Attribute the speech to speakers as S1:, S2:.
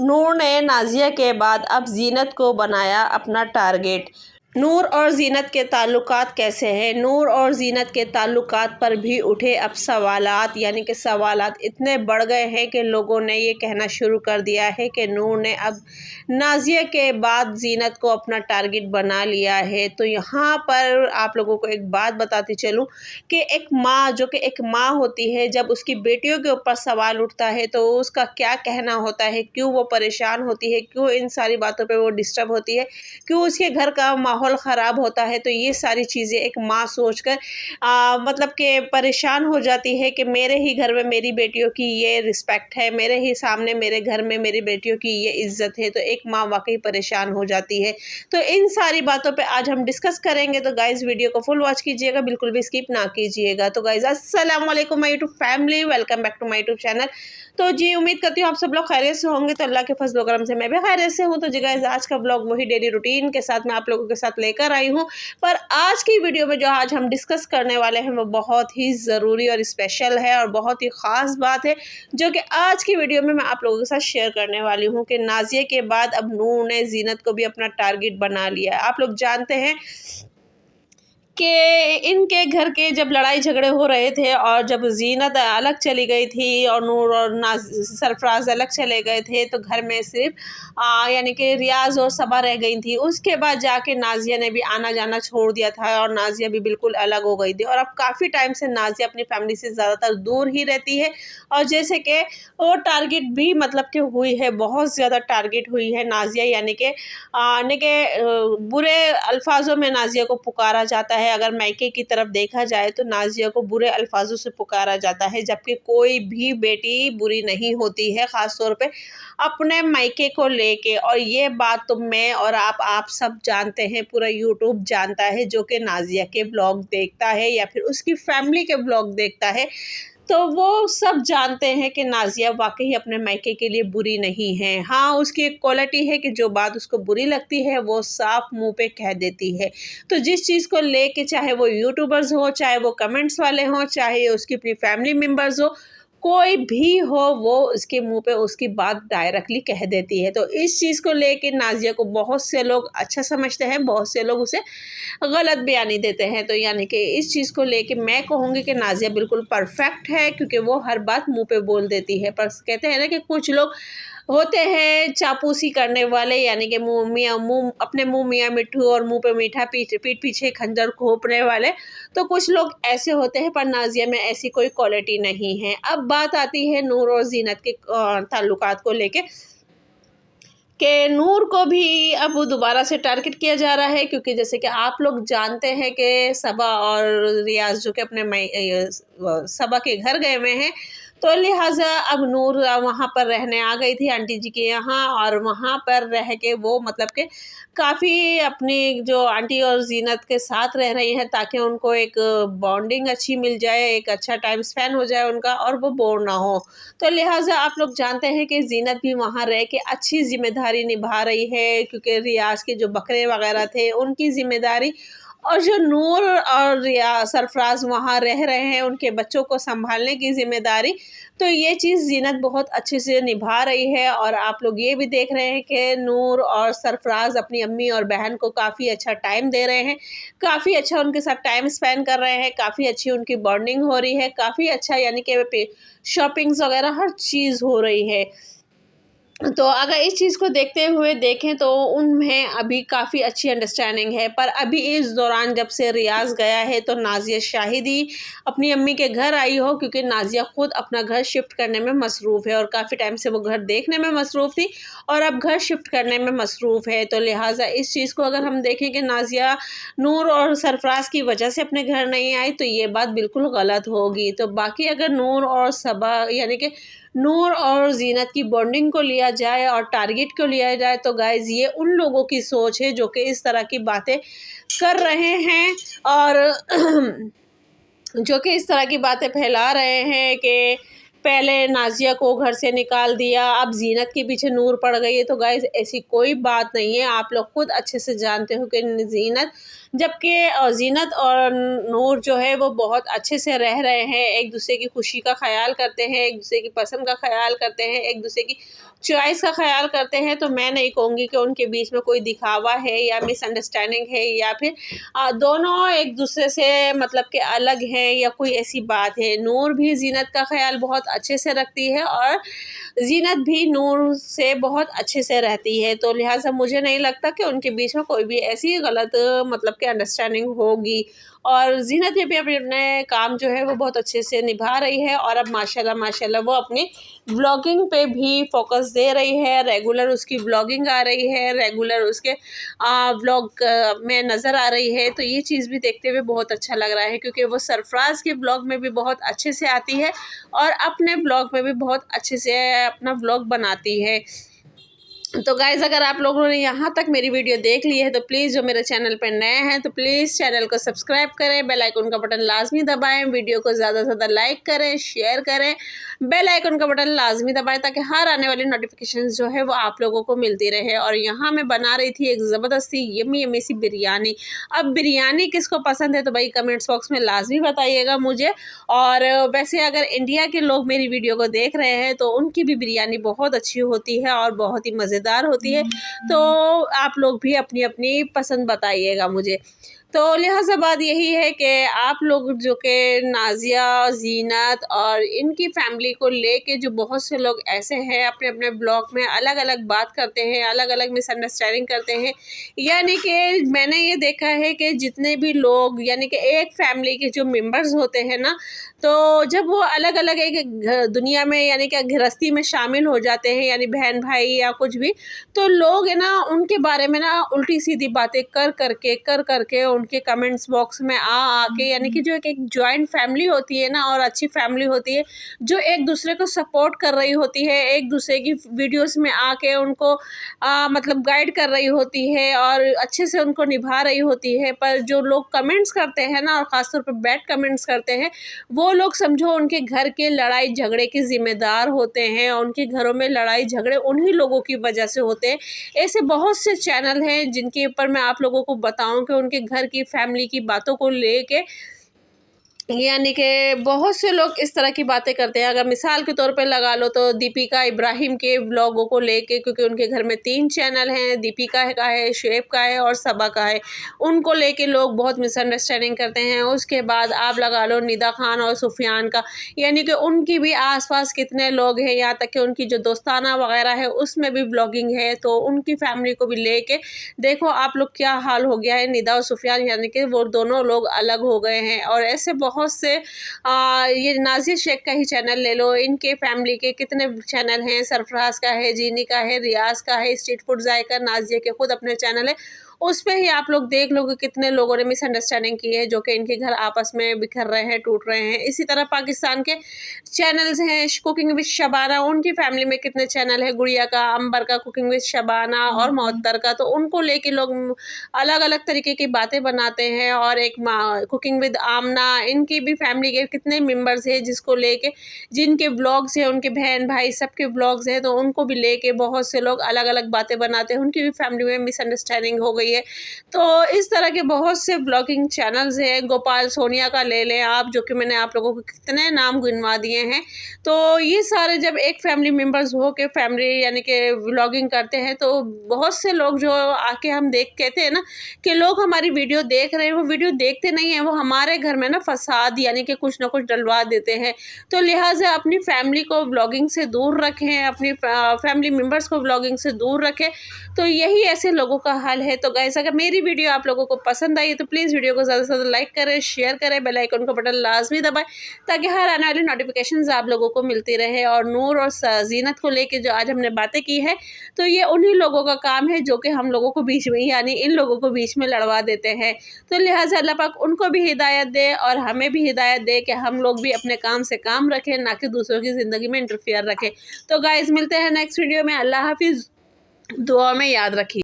S1: नूर ने नाज़िया के बाद अब ज़ीनत को बनाया अपना टारगेट। नूर और ज़ीनत के ताल्लुकात कैसे हैं? नूर और ज़ीनत के ताल्लुकात पर भी उठे अब सवालात, यानी कि सवालात इतने बढ़ गए हैं कि लोगों ने ये कहना शुरू कर दिया है कि नूर ने अब नाज़िया के बाद ज़ीनत को अपना टारगेट बना लिया है। तो यहाँ पर आप लोगों को एक बात बताती चलूँ कि एक माँ, जो कि एक माँ होती है, जब उसकी बेटियों के ऊपर सवाल उठता है तो उसका क्या कहना होता है, क्यों वो परेशान होती है, क्यों इन सारी बातों पर वो डिस्टर्ब होती है, क्यों उसके घर का माहौल ख़राब होता है। तो ये सारी चीज़ें एक माँ सोचकर मतलब कि परेशान हो जाती है कि मेरे ही घर में मेरी बेटियों की ये रिस्पेक्ट है, मेरे ही सामने मेरे घर में मेरी बेटियों की ये इज़्ज़त है। तो एक माँ वाकई परेशान हो जाती है। तो इन सारी बातों पे आज हम डिस्कस करेंगे। तो गाइज़ वीडियो को फुल वॉच कीजिएगा, बिल्कुल भी स्किप ना कीजिएगा। तो गाइज़ अस्सलाम वालेकुम my YouTube family, welcome back to my YouTube channel. तो जी उम्मीद करती हूँ आप सब लोग खैरियत से होंगे। तो अल्लाह के फज़ल व करम से मैं भी खैरियत से हूँ। तो जी गाइज़ आज का ब्लॉग वही डेली रूटीन के साथ मैं आप लोगों के साथ लेकर आई हूँ। पर आज की वीडियो में जो आज हम डिस्कस करने वाले हैं वो बहुत ही ज़रूरी और स्पेशल है और बहुत ही ख़ास बात है, जो कि आज की वीडियो में मैं आप लोगों के साथ शेयर करने वाली हूँ कि नाज़िया के बाद अब नूर ने ज़ीनत को भी अपना टारगेट बना लिया है। आप लोग जानते हैं कि इनके घर के जब लड़ाई झगड़े हो रहे थे और जब ज़ीनत अलग चली गई थी और नूर और सरफराज अलग चले गए थे, तो घर में सिर्फ यानी कि रियाज़ और सबा रह गई थी। उसके बाद जाके नाज़िया ने भी आना जाना छोड़ दिया था और नाज़िया भी बिल्कुल अलग हो गई थी और अब काफ़ी टाइम से नाज़िया अपनी फैमिली से ज़्यादातर दूर ही रहती है। और जैसे कि वो टारगेट भी मतलब कि हुई है, बहुत ज़्यादा टारगेट हुई है नाज़िया, यानी कि बुरे अल्फाजों में नाज़िया को पुकारा जाता है। अगर मायके की तरफ देखा जाए तो नाज़िया को बुरे अल्फाजों से पुकारा जाता है, जबकि कोई भी बेटी बुरी नहीं होती है, ख़ास तौर पे अपने मायके को लेके। और ये बात तो मैं और आप सब जानते हैं, पूरा यूट्यूब जानता है, जो कि नाज़िया के ब्लॉग देखता है या फिर उसकी फैमिली के ब्लॉग देखता है, तो वो सब जानते हैं कि नाज़िया वाक़ई अपने मायके के लिए बुरी नहीं है। हाँ, उसकी एक क्वालिटी है कि जो बात उसको बुरी लगती है वो साफ मुँह पे कह देती है। तो जिस चीज़ को लेके, चाहे वो यूट्यूबर्स हों, चाहे वो कमेंट्स वाले हों, चाहे उसकी अपनी फैमिली मेंबर्स हो, कोई भी हो, वो उसके मुँह पे उसकी बात डायरेक्टली कह देती है। तो इस चीज़ को लेके नाज़िया को बहुत से लोग अच्छा समझते हैं, बहुत से लोग उसे गलत बयानी देते हैं। तो यानी कि इस चीज़ को लेके मैं कहूँगी कि नाज़िया बिल्कुल परफेक्ट है, क्योंकि वो हर बात मुँह पे बोल देती है। पर कहते हैं ना कि कुछ लोग होते हैं चापलूसी करने वाले, यानी कि मुँह अपने मुँह मियाँ मिट्ठू और मुँह पे मीठा, पीठ पीछे खंजर घोंपने वाले। तो कुछ लोग ऐसे होते हैं, पर नाज़िया में ऐसी कोई क्वालिटी नहीं है। अब बात आती है नूर और ज़ीनत के ताल्लुकात को लेके कि नूर को भी अब दोबारा से टारगेट किया जा रहा है, क्योंकि जैसे कि आप लोग जानते हैं कि सबा और रियाज़ जो कि अपने सबा के घर गए हुए हैं, तो लिहाजा अब नूर वहाँ पर रहने आ गई थी आंटी जी के यहाँ, और वहाँ पर रह के वो मतलब कि काफ़ी अपनी जो आंटी और ज़ीनत के साथ रह रही हैं, ताकि उनको एक बॉन्डिंग अच्छी मिल जाए, एक अच्छा टाइम स्पेंड हो जाए उनका और वो बोर ना हो। तो लिहाजा आप लोग जानते हैं कि ज़ीनत भी वहाँ रह के अच्छी ज़िम्मेदारी निभा रही है, क्योंकि रियाज़ के जो बकरे वग़ैरह थे उनकी ज़िम्मेदारी, और जो नूर और सरफराज वहाँ रह रहे हैं उनके बच्चों को सँभालने की ज़िम्मेदारी, तो ये चीज़ ज़ीनत बहुत अच्छे से निभा रही है। और आप लोग ये भी देख रहे हैं कि नूर और सरफराज अपनी अम्मी और बहन को काफ़ी अच्छा टाइम दे रहे हैं, काफ़ी अच्छा उनके साथ टाइम स्पेंड कर रहे हैं, काफ़ी अच्छी उनकी बॉन्डिंग हो रही है, काफ़ी अच्छा, यानी कि शॉपिंग्स वगैरह हर चीज़ हो रही है। तो अगर इस चीज़ को देखते हुए देखें तो उनमें अभी काफ़ी अच्छी अंडरस्टैंडिंग है। पर अभी इस दौरान जब से रियाज़ गया है तो नाज़िया शायद ही अपनी अम्मी के घर आई हो, क्योंकि नाज़िया ख़ुद अपना घर शिफ्ट करने में मसरूफ़ है और काफ़ी टाइम से वो घर देखने में मसरूफ़ थी और अब घर शिफ्ट करने में मसरूफ़ है। तो लिहाजा इस चीज़ को अगर हम देखें कि नाज़िया नूर और सरफराज की वजह से अपने घर नहीं आई, तो ये बात बिल्कुल गलत होगी। तो बाकी अगर नूर और सबा, यानी कि नूर और ज़ीनत की बॉन्डिंग को लिया जाए और टारगेट को लिया जाए, तो गाइज़ ये उन लोगों की सोच है जो कि इस तरह की बातें कर रहे हैं और जो कि इस तरह की बातें फैला रहे हैं कि पहले नाजिया को घर से निकाल दिया, अब जीनत के पीछे नूर पड़ गई है। तो गाइस ऐसी कोई बात नहीं है, आप लोग खुद अच्छे से जानते हो कि जीनत, जबकि जीनत और नूर जो है वो बहुत अच्छे से रह रहे हैं, एक दूसरे की खुशी का ख्याल करते हैं, एक दूसरे की पसंद का ख्याल करते हैं, एक दूसरे की चॉइस का ख्याल करते हैं। तो मैं नहीं कहूँगी कि उनके बीच में कोई दिखावा है या मिसअंडरस्टैंडिंग है या फिर दोनों एक दूसरे से मतलब कि अलग हैं या कोई ऐसी बात है। नूर भी जीनत का ख्याल बहुत अच्छे से रखती है और जीनत भी नूर से बहुत अच्छे से रहती है। तो लिहाजा मुझे नहीं लगता कि उनके बीच में कोई भी ऐसी गलत मतलब कि अंडरस्टैंडिंग होगी। और जीनत भी अपने काम जो है वो बहुत अच्छे से निभा रही है और अब माशाल्लाह वो अपनी व्लॉगिंग पे भी फोकस दे रही है। रेगुलर उसकी व्लॉगिंग आ रही है, रेगुलर उसके व्लॉग में नज़र आ रही है। तो ये चीज़ भी देखते हुए बहुत अच्छा लग रहा है, क्योंकि वो सरफराज के व्लॉग में भी बहुत अच्छे से आती है और अपने व्लॉग में भी बहुत अच्छे से अपना व्लॉग बनाती है। तो गाइज़ अगर आप लोगों ने यहाँ तक मेरी वीडियो देख ली है तो प्लीज़ जो मेरे चैनल पर नए हैं तो प्लीज़ चैनल को सब्सक्राइब करें, बेल आइकन का बटन लाजमी दबाएं, वीडियो को ज़्यादा से ज़्यादा लाइक करें, शेयर करें, बेल आइकन का बटन लाजमी दबाएं ताकि हर आने वाली नोटिफिकेशन जो है वो आप लोगों को मिलती रहे। और यहाँ मैं बना रही थी एक ज़बरदस्ती यम्मी सी बिरयानी। अब बिरयानी किसको पसंद है तो भाई कमेंट्स बॉक्स में लाजमी बताइएगा मुझे। और वैसे अगर इंडिया के लोग मेरी वीडियो को देख रहे हैं तो उनकी भी बिरयानी बहुत अच्छी होती है और बहुत ही मज़ेदार होती है। तो आप लोग भी अपनी अपनी पसंद बताइएगा मुझे। तो लिहाजा बात यही है कि आप लोग जो कि नाजिया, जीनत और इनकी फैमिली को लेके जो बहुत से लोग ऐसे हैं अपने अपने ब्लॉग में अलग अलग बात करते हैं, अलग अलग मिसअंडरस्टैंडिंग करते हैं। यानी कि मैंने ये देखा है कि जितने भी लोग यानी कि एक फैमिली के जो मेंबर्स होते हैं ना, तो जब वो अलग अलग एक दुनिया में यानी कि गृहस्थी में शामिल हो जाते हैं, यानी बहन भाई या कुछ भी, तो लोग है ना उनके बारे में ना उल्टी सीधी बातें कर करके उनके कमेंट्स बॉक्स में आके यानी कि जो एक जॉइंट फैमिली होती है ना और अच्छी फैमिली होती है जो एक दूसरे को सपोर्ट कर रही होती है, एक दूसरे की वीडियोस में आके उनको मतलब गाइड कर रही होती है और अच्छे से उनको निभा रही होती है। पर जो लोग कमेंट्स करते हैं ना और ख़ासतौर पर बैड कमेंट्स करते हैं, वो लोग समझो उनके घर के लड़ाई झगड़े के ज़िम्मेदार होते हैं। उनके घरों में लड़ाई झगड़े उन्हीं लोगों की वजह से होते हैं। ऐसे बहुत से चैनल हैं जिनके ऊपर मैं आप लोगों को बताऊं कि उनके घर की फैमिली की बातों को लेके यानी कि बहुत से लोग इस तरह की बातें करते हैं। अगर मिसाल के तौर पे लगा लो तो दीपिका इब्राहिम के व्लॉगों को लेके, क्योंकि उनके घर में 3 चैनल हैं, दीपिका का है, शुएब का है और सबा का है, उनको लेके लोग बहुत मिसअंडरस्टैंडिंग करते हैं। उसके बाद आप लगा लो निदा खान और सुफियान का, यानी कि उनकी भी आसपास कितने लोग हैं, यहाँ तक कि उनकी जो दोस्ताना वगैरह है उसमें भी व्लॉगिंग है। तो उनकी फैमिली को भी लेके देखो आप लोग क्या हाल हो गया है। निदा और सुफियान यानी कि वो दोनों लोग अलग हो गए हैं। और ऐसे बहुत से ये नाज़िर शेख का ही चैनल ले लो, इनके फैमिली के कितने चैनल हैं, सरफराज का है, जीनी का है, रियाज का है, स्ट्रीट फूड जायका, नाज़िया के खुद अपने चैनल है, उस पे ही आप लोग देख लो कि कितने लोगों ने मिसअंडरस्टैंडिंग की है जो कि इनके घर आपस में बिखर रहे हैं, टूट रहे हैं। इसी तरह पाकिस्तान के चैनल्स हैं, कुकिंग विद शबाना, उनकी फैमिली में कितने चैनल है, गुड़िया का, अंबर का, कुकिंग विद शबाना और मोहत्तर का। तो उनको लेके लोग अलग अलग तरीके की बातें बनाते हैं। और एक कुकिंग विद आमना, इनकी भी फैमिली के कितने मेंबर्स हैं जिसको लेके जिनके ब्लॉग्स हैं, उनके बहन भाई सबके ब्लॉग्स हैं, तो उनको भी लेके बहुत से लोग अलग अलग बातें बनाते हैं। उनकी भी फैमिली में मिसअंडरस्टैंडिंग हो गई है। तो इस तरह के बहुत से ब्लॉगिंग चैनल्स हैं। गोपाल सोनिया का ले लें आप, जो कि मैंने आप लोगों को कितने नाम गिनवा दिए हैं। तो ये सारे जब एक फैमिली मेंबर्स हो के फैमिली यानी कि व्लॉगिंग करते हैं तो बहुत से लोग जो आके हम देख कहते हैं ना कि लोग हमारी वीडियो देख रहे हैं, वो वीडियो देखते नहीं हैं, वो हमारे घर में ना फसाद यानी कि कुछ ना कुछ डलवा देते हैं। तो लिहाजा अपनी फैमिली को व्लॉगिंग से दूर रखें, अपनी फैमिली मेम्बर्स को व्लॉगिंग से दूर रखें। तो यही ऐसे लोगों का हाल है। तो गाइस अगर मेरी वीडियो आप लोगों को पसंद आई तो प्लीज़ वीडियो को ज़्यादा से ज़्यादा लाइक करें, शेयर करें, बेल आइकन का बटन लाजमी दबाएं ताकि हर आने वाली नोटिफिकेशंस आप लोगों को मिलती रहे। और नूर और जीनत को लेके जो आज हमने बातें की है तो ये उन्हीं लोगों का काम है जो कि हम लोगों को बीच में यानी इन लोगों को बीच में लड़वा देते हैं। तो लिहाजा अल्लाह पाक उनको भी हिदायत दे और हमें भी हिदायत दे कि हम लोग भी अपने काम से काम रखें, ना कि दूसरों की ज़िंदगी में इंटरफेयर रखें। तो गाइस मिलते हैं नेक्स्ट वीडियो में। अल्लाह हाफिज़, दुआ में याद रखिए।